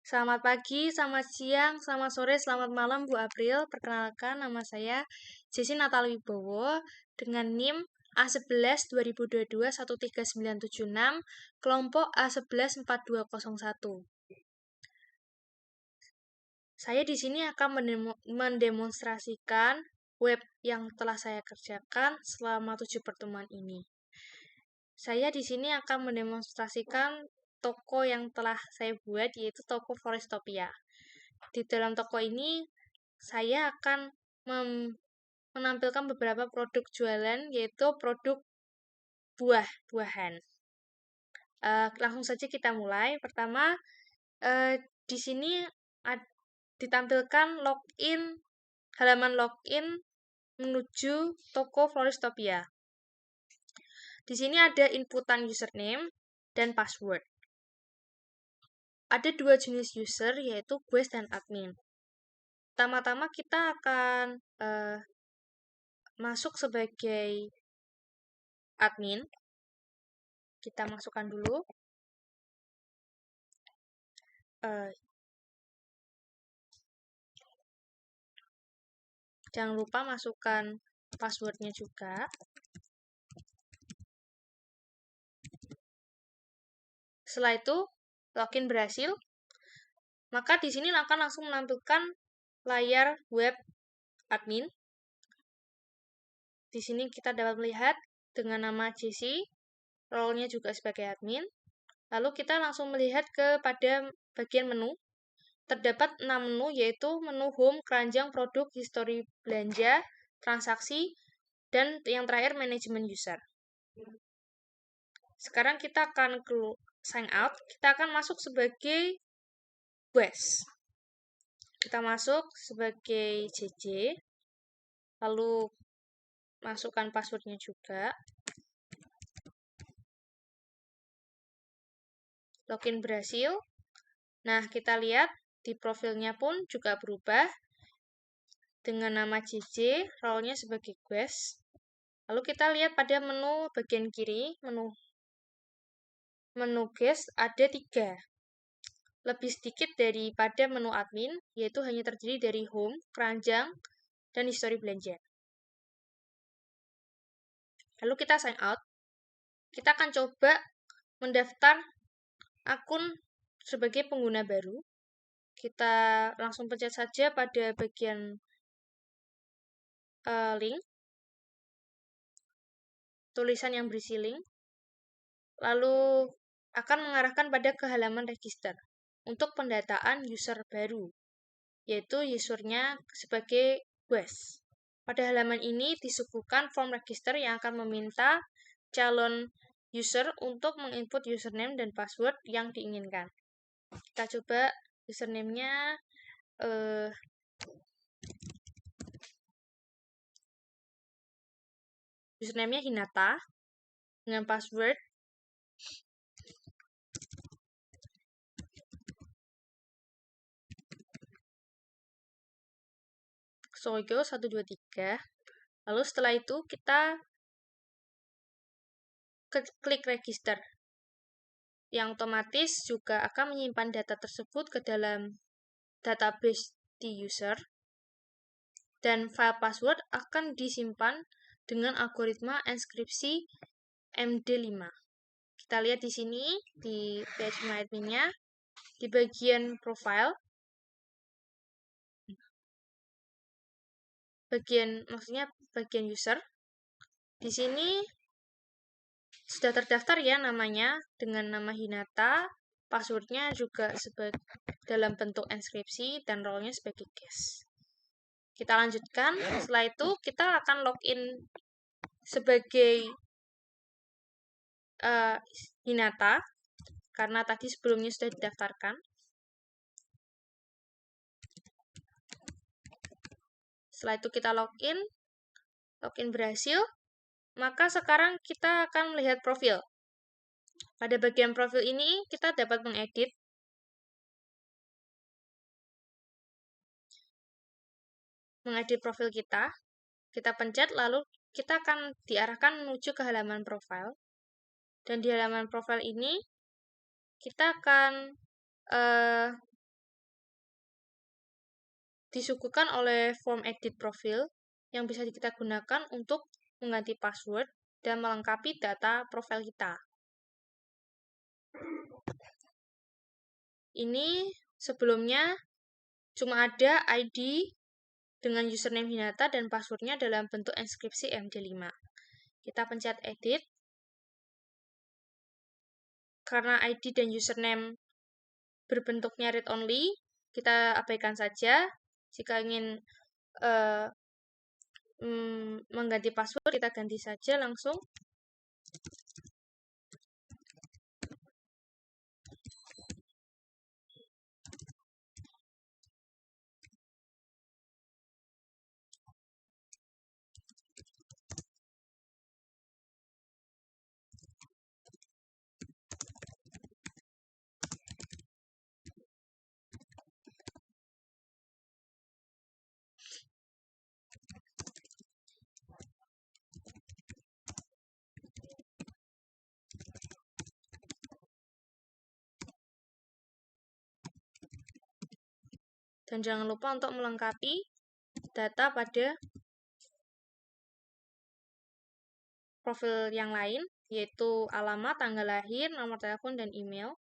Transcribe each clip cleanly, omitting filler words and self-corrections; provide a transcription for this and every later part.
Selamat pagi, selamat siang, selamat sore, selamat malam Bu April. Perkenalkan nama saya Jessy Natal Wibowo dengan NIM A11 2022 13976 kelompok A11 4201. Saya di sini akan mendemonstrasikan web yang telah saya kerjakan selama 7 pertemuan ini. Saya di sini akan mendemonstrasikan toko yang telah saya buat, yaitu toko Forestopia. Di dalam toko ini, saya akan menampilkan beberapa produk jualan, yaitu produk buah-buahan. Langsung saja kita mulai. Pertama, di sini ditampilkan halaman login menuju toko Forestopia. Di sini ada inputan username dan password. Ada dua jenis user, yaitu guest dan admin. Pertama-tama kita akan masuk sebagai admin. Kita masukkan dulu. Jangan lupa masukkan passwordnya juga. Setelah itu, login berhasil. Maka di sini akan langsung menampilkan layar web admin. Di sini kita dapat melihat dengan nama Jessy, role-nya juga sebagai admin. Lalu kita langsung melihat kepada bagian menu. Terdapat 6 menu, yaitu menu home, keranjang, produk, histori belanja, transaksi, dan yang terakhir manajemen user. Sekarang kita akan sign out. Kita akan masuk sebagai guest. Kita masuk sebagai JJ. Lalu masukkan passwordnya juga. Login berhasil. Nah, kita lihat di profilnya pun juga berubah dengan nama JJ, role-nya sebagai guest. Lalu kita lihat pada menu bagian kiri, menu guest ada 3. Lebih sedikit daripada menu admin, yaitu hanya terdiri dari home, keranjang, dan histori belanja. Lalu kita sign out. Kita akan coba mendaftar akun sebagai pengguna baru. Kita langsung pencet saja pada bagian link, tulisan yang berisi link, lalu akan mengarahkan pada ke halaman register untuk pendataan user baru, yaitu usernya sebagai guest. Pada halaman ini disuguhkan form register yang akan meminta calon user untuk menginput username dan password yang diinginkan. Kita coba username-nya Hinata dengan password Soyo 123. Lalu setelah itu kita klik register, yang otomatis juga akan menyimpan data tersebut ke dalam database di user, dan file password akan disimpan dengan algoritma enkripsi MD5. Kita lihat di sini di page admin-nya, di bagian profile, bagian user. Di sini sudah terdaftar ya namanya dengan nama Hinata, passwordnya juga dalam bentuk enkripsi, dan role-nya sebagai guest. Kita lanjutkan. Setelah itu kita akan login sebagai Hinata karena tadi sebelumnya sudah didaftarkan. Setelah itu kita login berhasil. Maka sekarang kita akan melihat profil. Pada bagian profil ini kita dapat mengedit profil kita. Kita pencet, lalu kita akan diarahkan menuju ke halaman profil. Dan di halaman profil ini kita akan disuguhkan oleh form edit profil yang bisa kita gunakan untuk mengganti password dan melengkapi data profil kita. Ini sebelumnya cuma ada ID dengan username Hinata dan passwordnya dalam bentuk inskripsi MD5. Kita pencet edit. Karena ID dan username berbentuknya read only, kita abaikan saja. Jika ingin mengganti password, kita ganti saja langsung. Dan jangan lupa untuk melengkapi data pada profil yang lain, yaitu alamat, tanggal lahir, nomor telepon, dan email.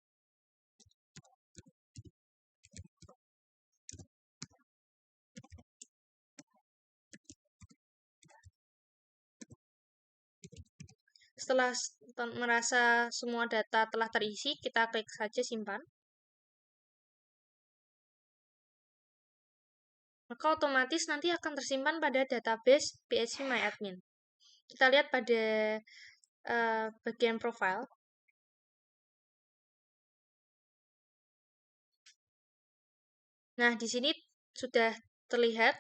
Setelah merasa semua data telah terisi, kita klik saja simpan. Maka otomatis nanti akan tersimpan pada database phpMyAdmin. Kita lihat pada bagian profile. Nah, di sini sudah terlihat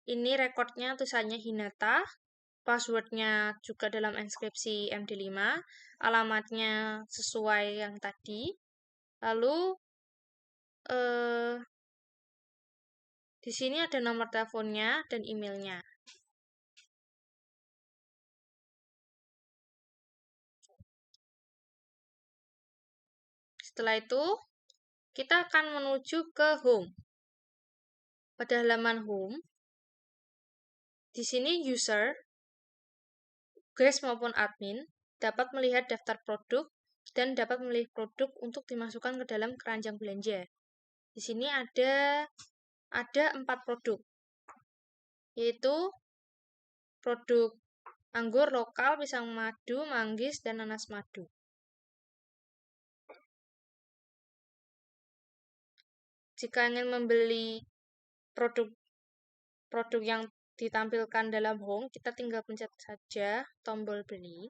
ini rekodnya tulisannya Hinata, passwordnya juga dalam inskripsi MD5, alamatnya sesuai yang tadi, lalu di sini ada nomor teleponnya dan emailnya. Setelah itu, kita akan menuju ke home. Pada halaman home, di sini user, guest maupun admin dapat melihat daftar produk dan dapat memilih produk untuk dimasukkan ke dalam keranjang belanja. Di sini ada 4 produk, yaitu produk anggur lokal, pisang madu, manggis, dan nanas madu. Jika ingin membeli produk yang ditampilkan dalam home, kita tinggal pencet saja tombol beli.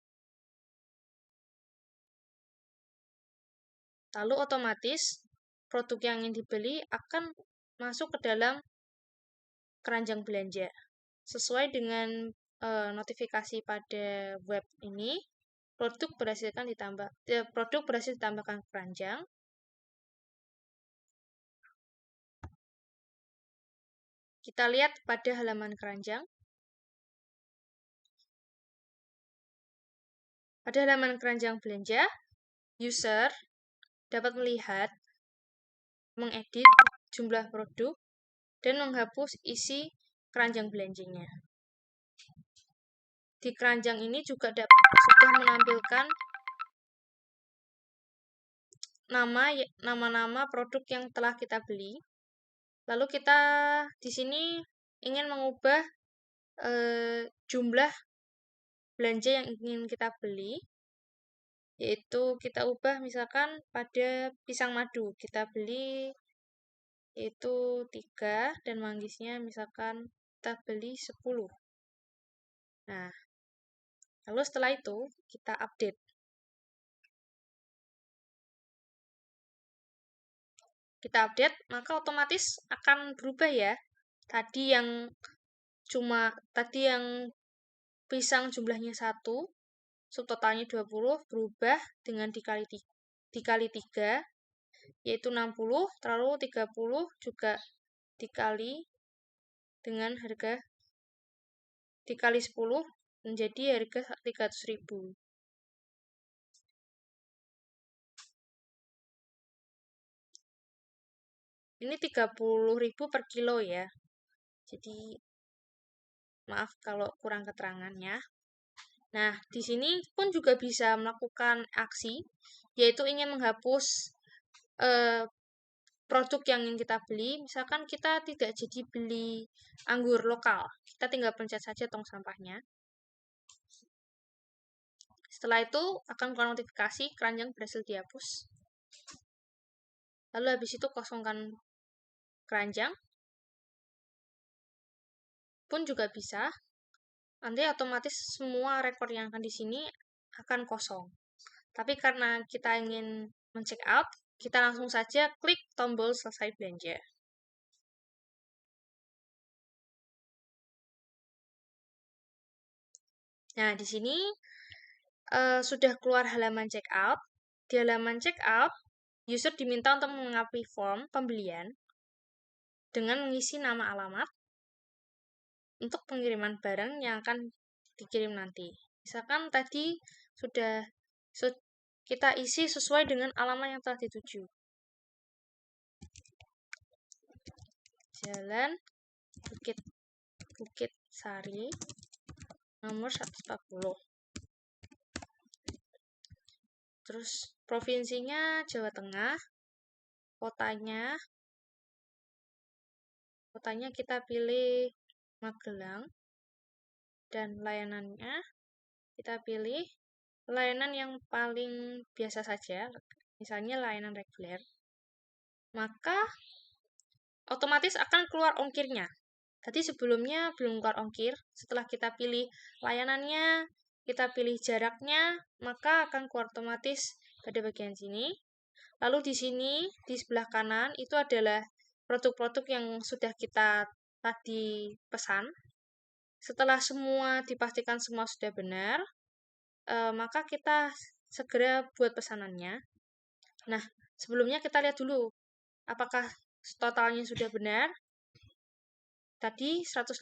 Lalu otomatis produk yang ingin dibeli akan masuk ke dalam keranjang belanja. Sesuai dengan notifikasi pada web ini, produk berhasil ditambahkan ke keranjang. Kita lihat pada halaman keranjang. Pada halaman keranjang belanja, user dapat melihat, mengedit jumlah produk, dan menghapus isi keranjang belanjanya. Di keranjang ini juga sudah menampilkan nama-nama produk yang telah kita beli. Lalu kita di sini ingin mengubah jumlah belanja yang ingin kita beli, yaitu kita ubah misalkan pada pisang madu, kita beli yaitu 3 dan manggisnya misalkan kita beli 10. Nah, lalu setelah itu kita update. Kita update, maka otomatis akan berubah ya. Tadi yang pisang jumlahnya 1, subtotalnya 20, berubah dengan dikali 3, yaitu 60, lalu 30 juga dikali dengan harga dikali 10 menjadi harga 300.000. Ini 30.000 per kilo ya. Jadi maaf kalau kurang keterangannya. Nah, di sini pun juga bisa melakukan aksi, yaitu ingin menghapus eh, produk yang ingin kita beli. Misalkan kita tidak jadi beli anggur lokal, kita tinggal pencet saja tong sampahnya. Setelah itu akan keluar notifikasi keranjang berhasil dihapus. Lalu habis itu kosongkan keranjang pun juga bisa. Nanti otomatis semua rekor yang akan di sini akan kosong. Tapi karena kita ingin men-check out, kita langsung saja klik tombol selesai belanja. Nah, di sini sudah keluar halaman check out. Di halaman check out, user diminta untuk mengisi form pembelian dengan mengisi nama alamat untuk pengiriman barang yang akan dikirim nanti. Misalkan tadi sudah kita isi sesuai dengan alamat yang telah dituju. Jalan Bukit Sari nomor 140. Terus provinsinya Jawa Tengah, kotanya kita pilih Magelang, dan layanannya kita pilih layanan yang paling biasa saja, misalnya layanan reguler. Maka otomatis akan keluar ongkirnya. Tadi sebelumnya belum keluar ongkir, setelah kita pilih layanannya, kita pilih jaraknya, maka akan keluar otomatis pada bagian sini. Lalu di sini, di sebelah kanan, itu adalah produk-produk yang sudah kita tadi pesan. Setelah semua dipastikan semua sudah benar, maka kita segera buat pesanannya. Nah, sebelumnya kita lihat dulu, apakah totalnya sudah benar. Tadi 180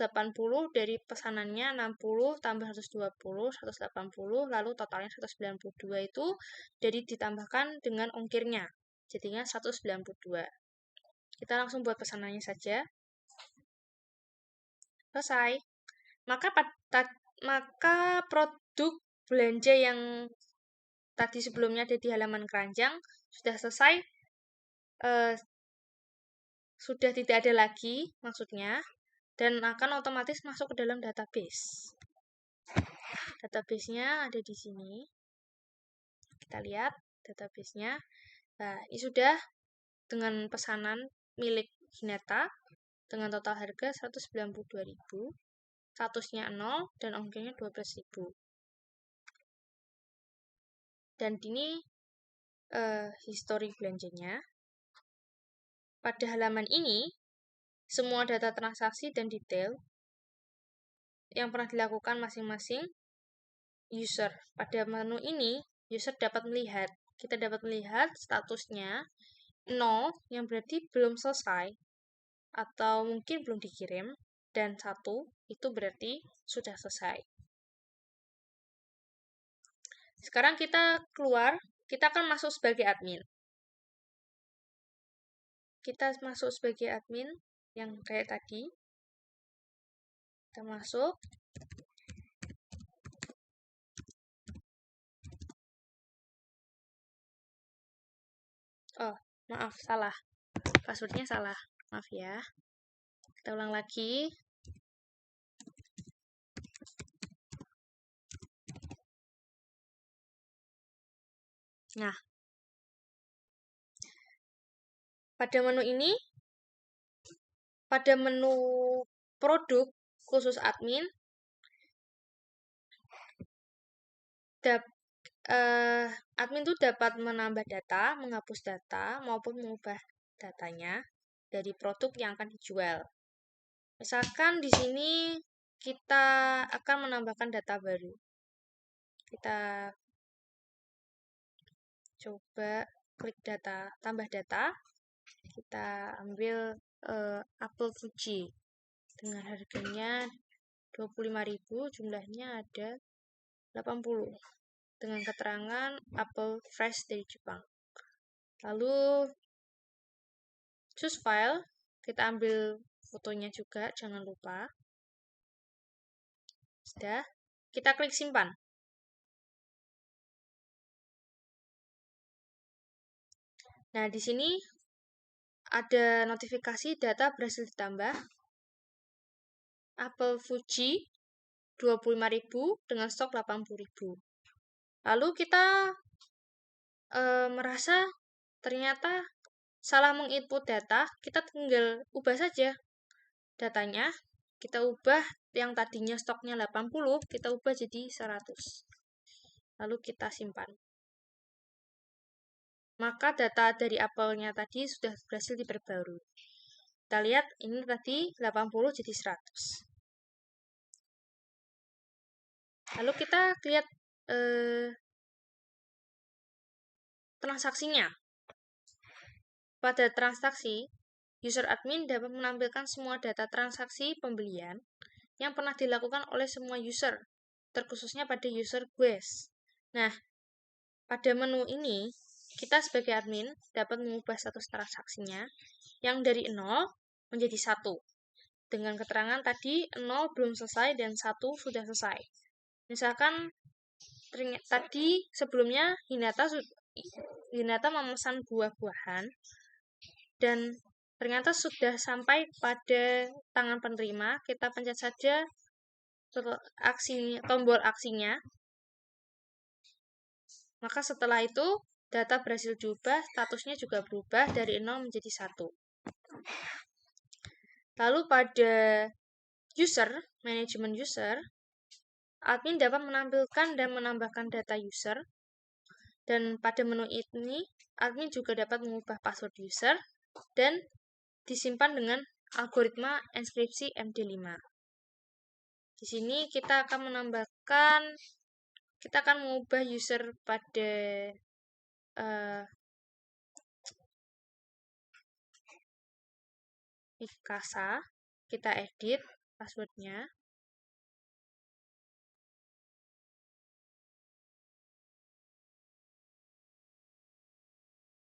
dari pesanannya 60 tambah 120, 180, lalu totalnya 192 itu jadi ditambahkan dengan ongkirnya. Jadinya 192. Kita langsung buat pesanannya saja. Selesai. Maka produk belanja yang tadi sebelumnya ada di halaman keranjang sudah selesai. Sudah tidak ada lagi maksudnya, dan akan otomatis masuk ke dalam database. Database-nya ada di sini. Kita lihat database-nya. Nah, ini sudah dengan pesanan milik Hinata dengan total harga 192.000, statusnya 0 dan ongkirnya 12.000. Dan ini histori belanjanya. Pada halaman ini, semua data transaksi dan detail yang pernah dilakukan masing-masing user. Pada menu ini, user dapat melihat, kita dapat melihat statusnya 0 yang berarti belum selesai atau mungkin belum dikirim, dan 1 itu berarti sudah selesai. Sekarang kita keluar, kita akan masuk sebagai admin. Kita masuk sebagai admin yang kayak tadi. Kita masuk. Oh, maaf, salah. Passwordnya salah. Maaf ya. Kita ulang lagi. Nah, pada menu ini, pada menu produk khusus admin, admin itu dapat menambah data, menghapus data, maupun mengubah datanya dari produk yang akan dijual. Misalkan di sini kita akan menambahkan data baru. Kita coba klik data, tambah data. Kita ambil apel Fuji dengan harganya 25.000, jumlahnya ada 80 dengan keterangan apel fresh dari Jepang. Lalu choose file, kita ambil fotonya juga, jangan lupa. Sudah, kita klik simpan. Nah, di sini ada notifikasi data berhasil ditambah. Apel Fuji 25.000 dengan stok 80.000. Lalu kita merasa ternyata salah menginput data, kita tinggal ubah saja datanya. Kita ubah yang tadinya stoknya 80, kita ubah jadi 100. Lalu kita simpan. Maka data dari apelnya tadi sudah berhasil diperbarui. Kita lihat ini tadi 80 jadi 100. Lalu kita lihat transaksinya. Pada transaksi, user admin dapat menampilkan semua data transaksi pembelian yang pernah dilakukan oleh semua user, terkhususnya pada user Guest. Nah, pada menu ini, kita sebagai admin dapat mengubah status transaksinya yang dari 0 menjadi 1. Dengan keterangan tadi 0 belum selesai dan 1 sudah selesai. Misalkan tadi sebelumnya Hinata memesan buah-buahan dan ternyata sudah sampai pada tangan penerima. Kita pencet saja tombol aksinya. Maka setelah itu data berhasil diubah, statusnya juga berubah dari 0 menjadi 1. Lalu pada user, manajemen user, admin dapat menampilkan dan menambahkan data user. Dan pada menu ini, admin juga dapat mengubah password user dan disimpan dengan algoritma enkripsi MD5. Di sini kita akan mengubah user pada Mikasa. Kita edit passwordnya.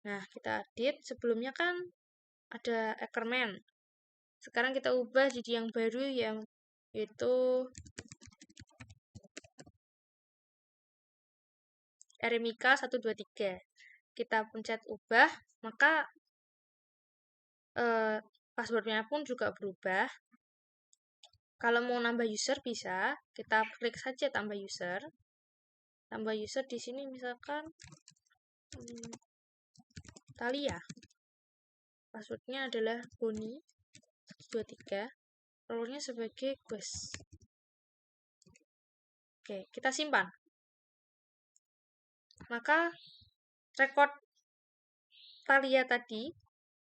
Nah, kita edit. Sebelumnya kan ada Ackerman. Sekarang kita ubah jadi yang baru, yaitu Eremika 123. Kita pencet ubah, maka passwordnya pun juga berubah. Kalau mau nambah user bisa, kita klik saja tambah user. Tambah user di sini misalkan Talia. Passwordnya adalah Boni 123. Role-nya sebagai Quest. Oke, kita simpan. Maka record Talia tadi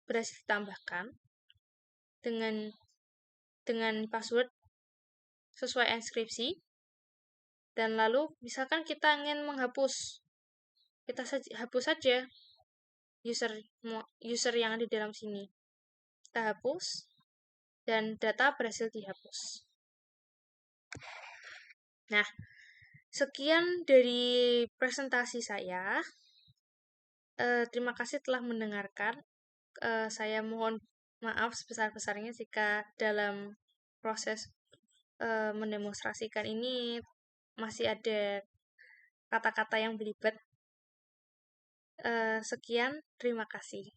berhasil ditambahkan dengan password sesuai enkripsi. Dan lalu misalkan kita ingin menghapus, kita hapus saja user yang ada di dalam sini. Kita hapus dan data berhasil dihapus. Nah, sekian dari presentasi saya. Terima kasih telah mendengarkan. Saya mohon maaf sebesar-besarnya jika dalam proses mendemonstrasikan ini masih ada kata-kata yang belibet. Sekian, terima kasih.